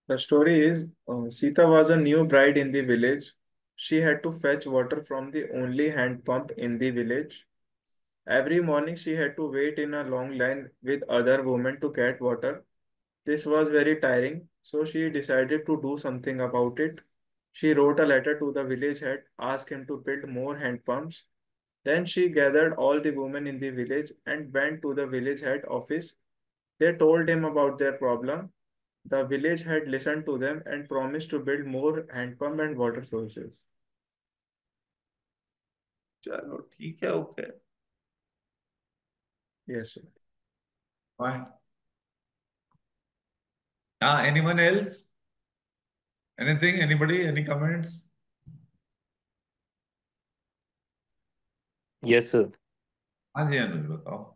The story is Sita was a new bride in the village. She had to fetch water from the only hand pump in the village. Every morning she had to wait in a long line with other women to get water. This was very tiring, so she decided to do something about it. She wrote a letter to the village head, asked him to build more hand pumps. Then she gathered all the women in the village and went to the village head office. They told him about their problem. The village had listened to them and promised to build more hand pump and water sources. चलो ठीक है, okay, Yes, sir. Fine. हाँ, anyone else, anything, anybody, any comments? Yes sir. हाँ जी अनुज, बताओ।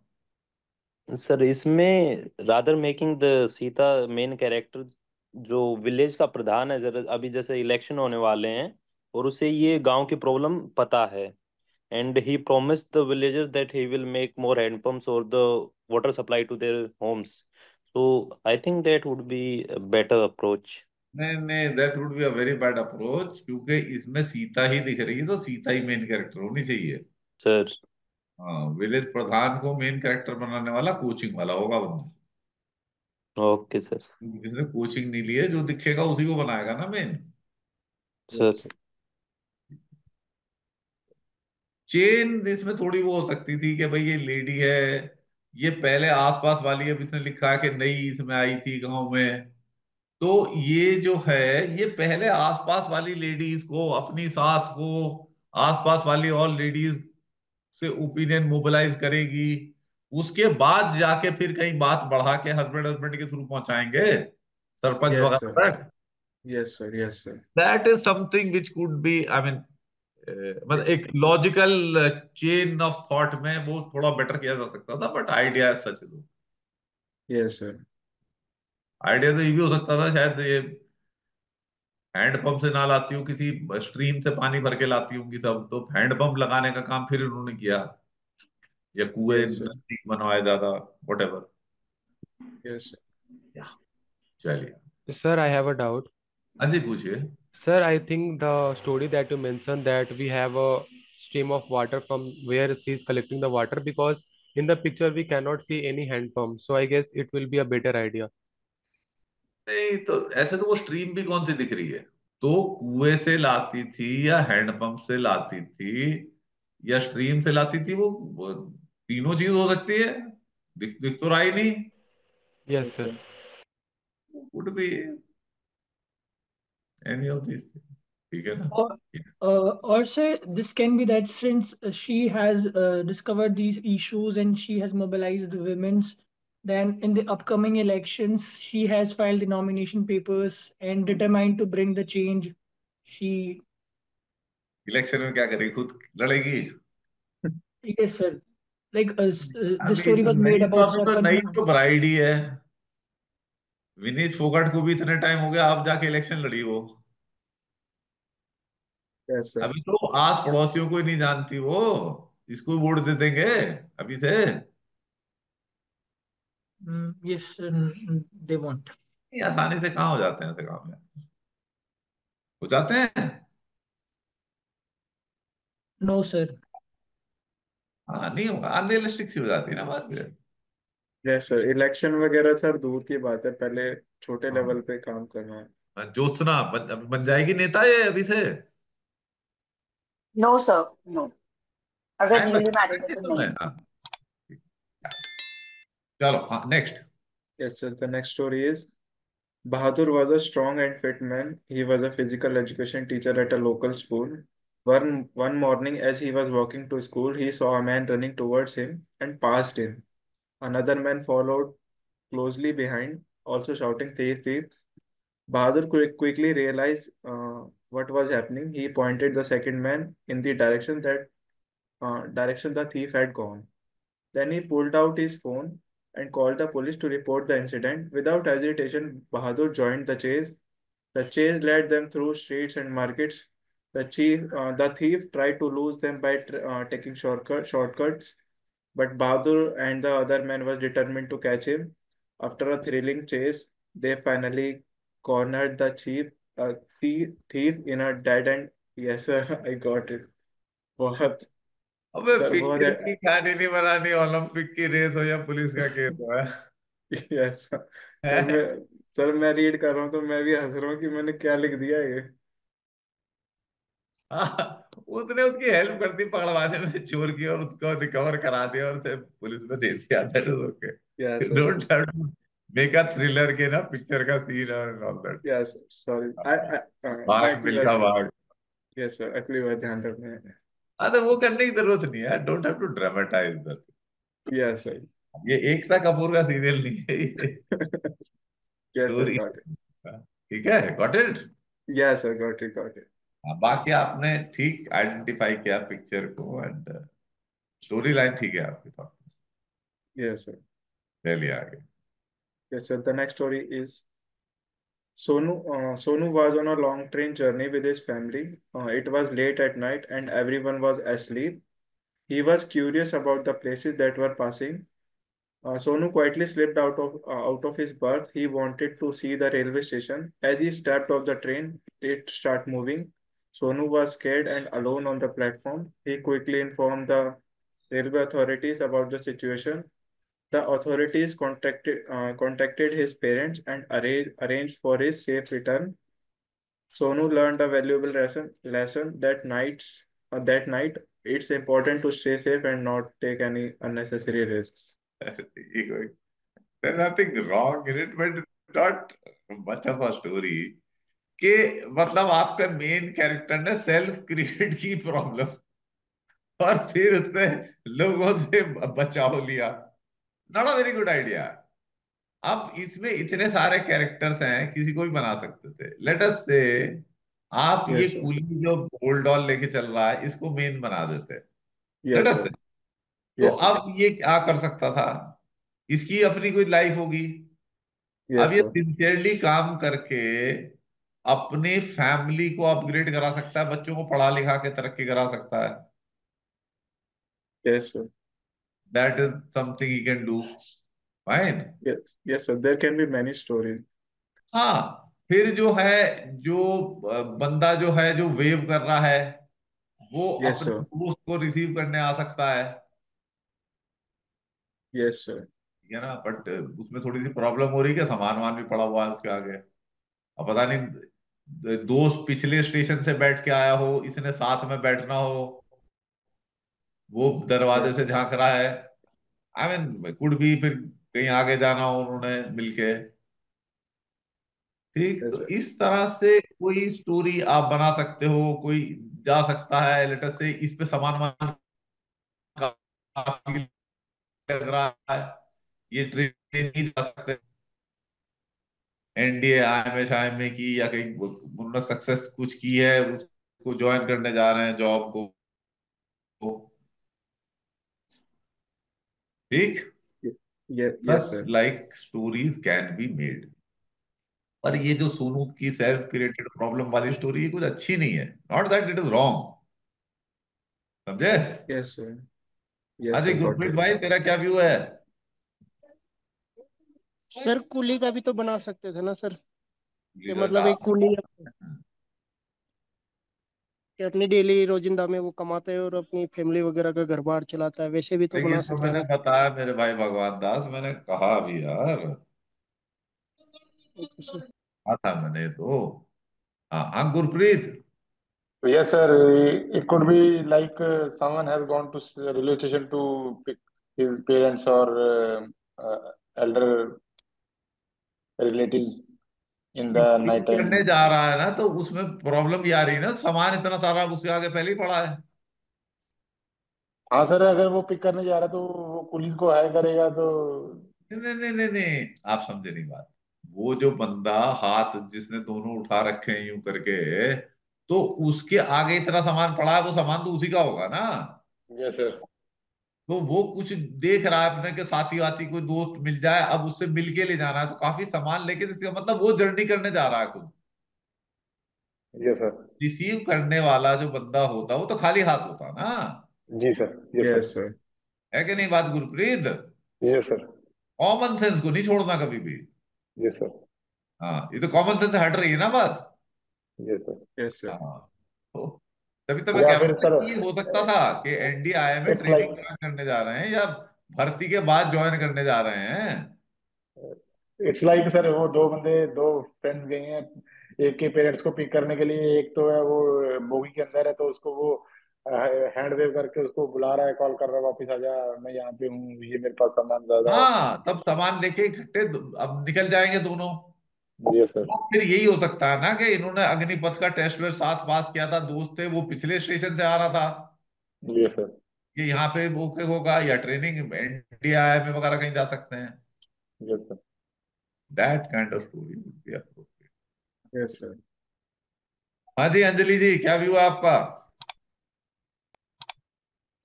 Sir इसमें rather making the Sita main character, जो village का प्रधान है, जरा अभी जैसे इलेक्शन होने वाले हैं और उसे ये गांव की प्रॉब्लम पता है, and he promised the villagers that he will make more hand pumps or the water supply to their homes. So I think that would be a better approach. नहीं नहीं, that would be a very bad approach, क्योंकि इसमें सीता ही दिख रही है, तो सीता ही main character होनी चाहिए। सर हाँ, विलेज प्रधान को मेन कैरेक्टर बनाने वाला कोचिंग वाला होगा बंदा। Okay sir. जिसने कोचिंग नहीं ली है, जो दिखेगा उसी को बनाएगा ना main. Yes, sir sir. Chain इसमें थोड़ी वो हो सकती थी कि भाई ये लेडी है, ये पहले आसपास वाली, अब इसने लिखा है कि नई इसमें आई थी गांव में, तो ये जो है, ये पहले आसपास वाली लेडीज को, अपनी सास को, आसपास वाली और लेडीज से ओपिनियन मोबिलाइज करेगी, उसके बाद जाके फिर कहीं बात बढ़ा के हस्बैंड हस्बैंड के थ्रू पहुंचाएंगे सरपंच Yes, वगैरह sir. तक। Yes, sir. Yes, sir. That is something which could be, I mean, मतलब एक लॉजिकल चेन ऑफ थॉट में वो थोड़ा बेटर किया जा सकता था, बट आइडिया सच दो। Yes, sir. आइडिया तो ये भी हो सकता था, शायद ये हैंडपंप से ना लाती हूँ, किसी स्ट्रीम से पानी भर के लाती होंगी सब, तो हैंडपंप लगाने का काम फिर उन्होंने किया, या कुएं Yes, sir. नजदीक बनवाए ज्यादा, वट। Yes, sir. चलिए। Sir, I have a doubt. हाँ जी, पूछिए। Sir, I think the story that you mentioned, that we have a stream of water from where she is collecting the water, because in the picture we cannot see any hand pump. So I guess it will be a better idea. नहीं तो ऐसे तो वो stream भी कौन सी दिख रही है, तो कुएं से लाती थी या हैंडपंप से लाती थी या स्ट्रीम से लाती थी, वो तीनों चीज हो सकती है। दिख तो रहा ही नहीं। Yes, Yes, sir. sir. Could be any of this, ठीक है ना? Or, or say this can be that since she has discovered these issues and she has mobilized the women's, then in the upcoming elections, she has filed the nomination papers and determined to bring the change. She, election में क्या करेगी, खुद लड़ेगी? yes, sir. Like the अभी story तो was made नहीं, तो about अभी तो नई Sarpan. तो ब्राइड ही है। विनीत फोगाट को भी इतने टाइम हो गया, अब जाके इलेक्शन लड़ी वो। Yes, sir. अभी तो आस पड़ोसियों को ही नहीं जानती वो, इसको वोट दे देंगे अभी से। Yes, sir, they want. नहीं, आसानी से कहाँ हो जाते हैं ऐसे काम में, हो जाते हैं। No, sir. हाँ, नहीं होगा, अनरियलिस्टिक सी हो जाती है ना बात फिर। Yes, sir. इलेक्शन वगैरह सर दूर की बात है, पहले छोटे हाँ, लेवल पे काम करना है। ज्योत्सना बन जाएगी नेता ये अभी से। नो सर, नो, अगर टाइम न्यूली लगता मैरिड है है तो तुम्हें। नहीं। हाँ, चलो, हाँ next. Yes, sir. The next story is Bahadur was a strong and fit man. He was a physical education teacher at a local school. One morning, as he was walking to school, he saw a man running towards him and passed him. Another man followed closely behind, also shouting, "Thief, thief." Bahadur quickly realized what was happening. He pointed the second man in the direction the thief had gone. Then he pulled out his phone and called the police to report the incident. Without hesitation, Bahadur joined the chase. The chase led them through streets and markets. The thief tried to lose them by taking shortcuts, but Bahadur and the other man was determined to catch him. After a thrilling chase, they finally cornered the thief in a dead end. Yes sir, I got it. बहुत अबे sir बहुत फिक्र है। की कहानी नहीं बनानी, Olympic की रेस हो या पुलिस का केस हो है। यस सर मैं रीड कर रहा हूँ तो मैं भी हंस रहा हूँ कि मैंने क्या लिख दिया ये। हाँ, उसने उसकी हेल्प कर दी पकड़वाने में चोर की, और उसको रिकवर करा दिया और उसे पुलिस में दे दिया। That is yes okay, sir. Don't have to make a thriller के ना पिक्चर का सीन और ऑल दैट। यस सॉरी मैं भाग अगली मिल्खा बार। भाग। यस सर अगली बार ध्यान रखना है। अरे वो करने की जरूरत नहीं है, don't have to dramatize that. Yes sir. ये एकता कपूर का सीरियल नहीं है ये, yes sir story. Got it. ठीक है, got it. Yes sir got it got it. बाकी आपने ठीक आइडेंटिफाई किया पिक्चर को, एंड स्टोरी लाइन ठीक है आपकी थॉट में। Yes sir. चलिए आगे। Yes sir the next story is Sonu was on a long train journey with his family. It was late at night and everyone was asleep. He was curious about the places that were passing. Sonu quietly slipped out of his berth. He wanted to see the railway station. As he stepped off the train, it started moving. Sonu was scared and alone on the platform. He quickly informed the railway authorities about the situation. The authorities contacted his parents and arranged for his safe return. Sonu learned a valuable lesson that night it's important to stay safe and not take any unnecessary risks. There's nothing wrong in it, but not much of a story कि मतलब आपका main character ने self create की problem और फिर उससे लोगों से बचाव लिया। Not a very good idea. अब इसमें इतने सारे कैरेक्टर्स हैं, किसी को भी बना सकते थे। लेट अस से आप ये Yes, sir. कूली जो बोलडॉल लेके चल रहा है इसको मेन बना देते। लेट Yes, अस से, sir. तो Yes, sir. अब ये क्या कर सकता था, इसकी अपनी कोई लाइफ होगी। अब Yes, ये sir. सिंसियरली काम करके अपने फैमिली को अपग्रेड करा सकता है, बच्चों को पढ़ा लिखा के तरक्की करा सकता है। Yes, sir. That is something he can do, fine. Yes, yes, sir. There can be many stories. हाँ, फिर जो है, जो बंदा जो है जो वेव कर रहा है वो Yes, अपने sir. दोस्त को रिसीव करने आ सकता है। Yes, sir. ठीक है ना, बट उसमें थोड़ी सी प्रॉब्लम हो रही है कि सामान वामान भी पड़ा हुआ है उसके आगे। अब पता नहीं दोस्त पिछले स्टेशन से बैठ के आया हो, इसने साथ में बैठना हो, वो दरवाजे Yes, से sir. झांक रहा है। आई मीन कुड भी, फिर कहीं आगे जाना हो उन्होंने मिलके। ठीक, Yes, तो sir. इस तरह से कोई स्टोरी आप बना सकते हो। कोई जा सकता है, लेटर से इस पे सामान वामान काफी लग रहा है, ये ट्रेन नहीं जा सकते, एनडीए आईएमए की या कहीं उन्होंने सक्सेस कुछ की है, उसको ज्वाइन करने जा रहे हैं जॉब को। ठीक, Yes, such sir. Like stories can be made. पर Yes, ये sir. जो सोनू की सेल्फ क्रिएटेड प्रॉब्लम वाली स्टोरी, ये कुछ अच्छी नहीं है। Not that it is wrong, समझे। Yes, sir. Yes, Ajay sir. Got Gurpreet it. भाई, तेरा क्या व्यू है। सर कुली का भी तो बना सकते थे ना सर, कि लीडर मतलब का, एक कुली कि अपनी डेली रोजिंदा में वो कमाता है और अपनी फैमिली वगैरह का घर बार चलाता है, वैसे भी तो बना लेकिन तो सकते हैं मैंने ना। बताया मेरे भाई भगवान दास, मैंने कहा भी यार, सर कहा था मैंने तो। हाँ हाँ Gurpreet. Yes, sir. It could be like someone has gone to railway station to pick his parents or elder relatives in the peak night करने time. जा रहा है ना, तो उसमें प्रॉब्लम ये आ रही है ना, सामान इतना सारा उसके आगे पहले ही पड़ा है। हाँ सर, अगर वो पिक करने जा रहा है तो वो पुलिस को हायर करेगा तो। नहीं नहीं नहीं नहीं नहीं, आप समझे नहीं बात। वो जो बंदा हाथ जिसने दोनों उठा रखे हैं यूं करके, तो उसके आगे इतना सामान पड़ा है, वो सामान तो उसी का होगा ना। Yes sir. तो वो कुछ देख रहा है अपने के साथी वाथी कोई दोस्त मिल जाए, अब उससे मिल के ले जाना है, तो काफी सामान, लेकिन इसका मतलब वो जर्नी करने जा रहा है खुद। Yes sir. रिसीव करने वाला जो बंदा होता वो तो खाली हाथ होता ना। जी sir. Yes sir. Yes, sir. है कि नहीं बात Gurpreet. Yes sir. Common sense को नहीं छोड़ना कभी भी। Yes sir. हाँ, ये तो कॉमन सेंस से हट रही है ना बात। Yes sir. Yes, sir. हाँ, तो तभी तो मैं या कह रहा फिर था सर कि ये हो सकता था कि एनडीआई में इट्स ट्रेनिंग लाइक ज्वाइन करने जा रहे हैं या भर्ती के बाद ज्वाइन करने जा रहे हैं। सर, वो दो बंदे, दो फ्रेंड्स गए हैं एक के पेरेंट्स को पिक करने के लिए। एक तो है वो बोगी के अंदर है, तो उसको वो हैंड वेव करके उसको बुला रहा है, कॉल कर रहा है, वापस आ जा, मैं यहाँ पे हूँ, ये मेरे पास सामान ज्यादा है। हाँ, तब सामान लेके इकट्ठे अब निकल जाएंगे दोनों। Yes sir. तो फिर यही हो सकता है ना कि इन्होंने अग्निपथ का टेस्ट वेस्ट साथ पास किया था, दोस्त थे, वो पिछले स्टेशन से आ रहा था, यस सर। ये यहाँ पे वो होगा या ट्रेनिंग एनडीआई में वगैरह कहीं जा सकते हैं। Yes sir. That kind of story would be appropriate. Yes, sir. हाँ जी, अंजलि जी, क्या व्यू है आपका?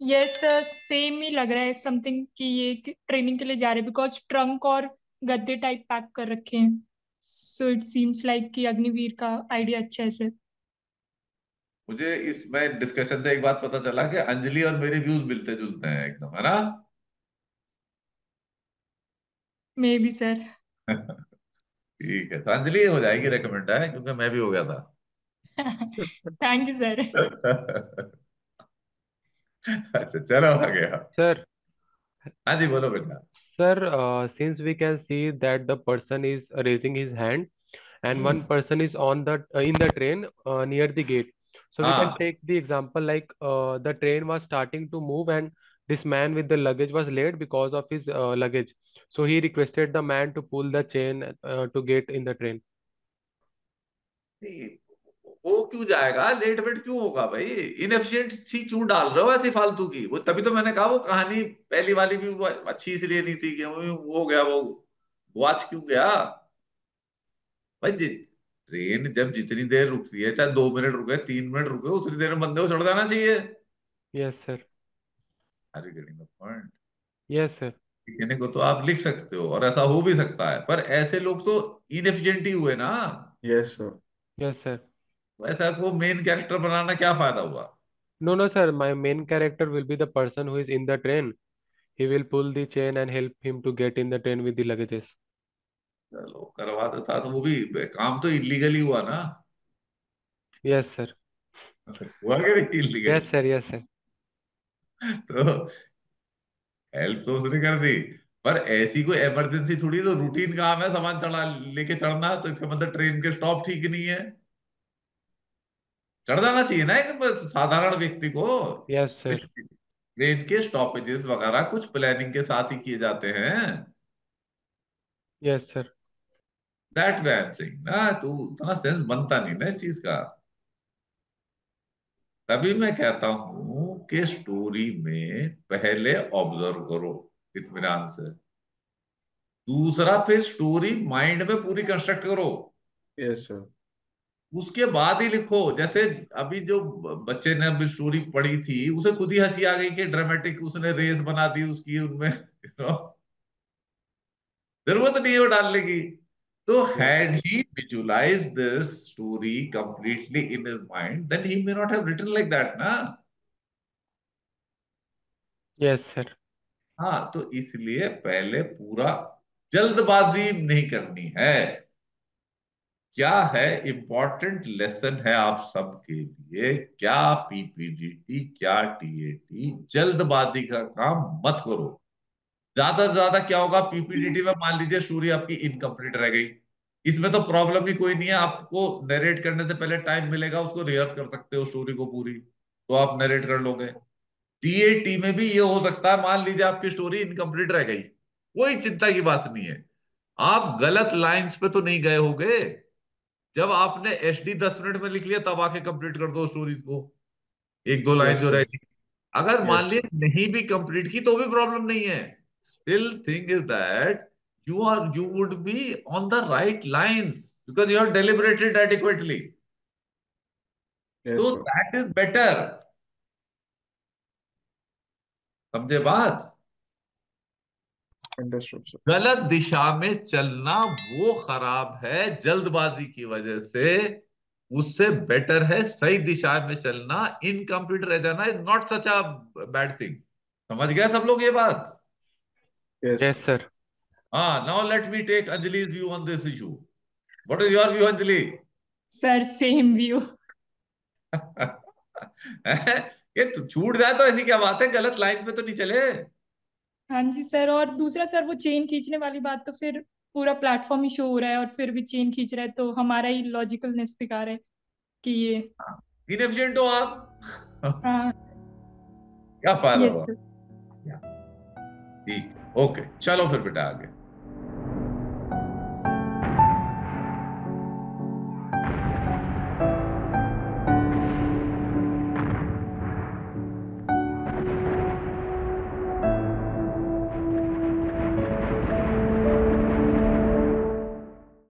यस, सेम ही लग रहा है समथिंग कि ये ट्रेनिंग के लिए जा रहे हैं, बिकॉज ट्रंक और गद्दे टाइप पैक कर रखे हैं। सो इट सीम्स लाइक कि अग्निवीर का आइडिया अच्छा है सर। मुझे इसमें डिस्कशन से एक बात पता चला कि अंजलि और मेरे व्यूज मिलते जुलते हैं एकदम, है ना? May be sir. ठीक है, तो अंजलि हो जाएगी रेकमेंड है, क्योंकि मैं भी हो गया था। Thank you sir. अच्छा, चलो आ गया। Sir, हाँ जी, बोलो बेटा। sir, since we can see that the person is raising his hand and one hmm. person is on the in the train near the gate, so we can हाँ, take the example like the train was starting to move and this man with the luggage was late because of his luggage. So he requested the man to pull the chain to get in the train. नहीं, वो क्यों जाएगा, late wait क्यों होगा भाई? Inefficient सी क्यों डाल रहे हो ऐसी फालतू की? वो तभी तो मैंने कहा वो कहानी पहली वाली भी वो अच्छी इसलिए नहीं थी कि वो हो गया, वो वॉच क्यों गया भाई? ट्रेन जब जितनी देर रुकती है, चाहे 2 मिनट रुके, 3 मिनट रुके, उतनी देर में बंदे को चढ़ जाना चाहिए। Yes, sir. Are you getting the point? Yes, sir. कहने को तो आप लिख सकते हो और ऐसा हो भी सकता है, पर ऐसे लोग तो इनएफिशिएंट ही हुए ना। Yes, sir. Yes, sir. ऐसा को मेन कैरेक्टर बनाना क्या फायदा हुआ? No, no, sir. My main character will be the person who is in the train. He will pull the chain and help him to get in the train with the luggages. चलो करवा देता तो वो भी काम तो illegally हुआ ना। Yes, sir. हुआ कि नहीं Yes, illegally? sir. Yes, sir. तो हेल्प तो उसने कर दी, पर ऐसी कोई इमरजेंसी थोड़ी, तो रूटीन काम है सामान चढ़ा लेके चढ़ना, तो इसका मतलब ट्रेन के स्टॉप ठीक नहीं है। चढ़ जाना चाहिए ना एक बस साधारण व्यक्ति को। Yes, sir. ट्रेन के स्टॉपेजेस वगैरह कुछ प्लानिंग के साथ ही किए जाते हैं। Yes, sir. That way I am saying ना, तू उतना सेंस बनता नहीं ना इस चीज का। तभी मैं कहता हूं कि स्टोरी में पहले ऑब्जर्व करो इत्मीनान से, दूसरा फिर स्टोरी माइंड में पूरी कंस्ट्रक्ट करो, Yes, sir. उसके बाद ही लिखो। जैसे अभी जो बच्चे ने अभी स्टोरी पढ़ी थी, उसे खुद ही हंसी आ गई कि ड्रामेटिक उसने रेस बना दी उसकी उनमें, जरूरत नहीं है वो डालने की। तो Yes. had he visualized this story completely in his mind, then he may not have written like that ना। Yes, sir. हाँ, तो इसलिए पहले पूरा, जल्दबाजी नहीं करनी है। क्या है इंपॉर्टेंट लेसन है आप सबके लिए, क्या पीपीजीटी क्या टीएटी, जल्दबाजी का काम मत करो। ज्यादा से ज्यादा क्या होगा पीपीडीटी में, मान लीजिए स्टोरी आपकी इनकम्प्लीट रह गई, इसमें तो प्रॉब्लम ही कोई नहीं है, आपको नरेट करने से पहले टाइम मिलेगा, उसको रिहर्स कर सकते हो स्टोरी को पूरी, तो आप नरेट कर लोगे। टीएटी में भी ये हो सकता है, मान लीजिए आपकी स्टोरी इनकम्प्लीट रह गई, कोई चिंता की बात नहीं है, आप गलत लाइंस पे तो नहीं गए होगे। जब आपने एचडी 10 मिनट में लिख लिया, तब आके कंप्लीट कर दो स्टोरी को, एक दो लाइन Yes, जो sir. रहेगी। अगर मान Yes, लीजिए sir. नहीं भी कंप्लीट की तो भी प्रॉब्लम नहीं है। Still thing is that you would be on the right lines because you have deliberated adequately, Yes, so sir. that is better। समझे बात? Understood, sir. गलत दिशा में चलना वो खराब है जल्दबाजी की वजह से, उससे बेटर है सही दिशा में चलना, इनकम्प्लीट रह जाना is not such a bad thing. समझ गए सब लोग ये बात? Yes, Yes, sir. sir. हाँ, now let me take Anjali's view on this issue. What is your view Anjali? Sir same view. ये तो छूट जाए तो ऐसी क्या बात है, गलत लाइन पे तो नहीं चले। हाँ जी सर, और दूसरा सर वो चेन खींचने वाली बात, तो फिर पूरा प्लेटफॉर्म ही शो हो रहा है और फिर भी चेन खींच रहा है, तो हमारा ही लॉजिकलनेस दिखा रहा है कि ये इनएफिशिएंट हो आप। हाँ। क्या फायदा यस हुआ? सर। ठीक, ओके, चलो फिर बेटा आगे।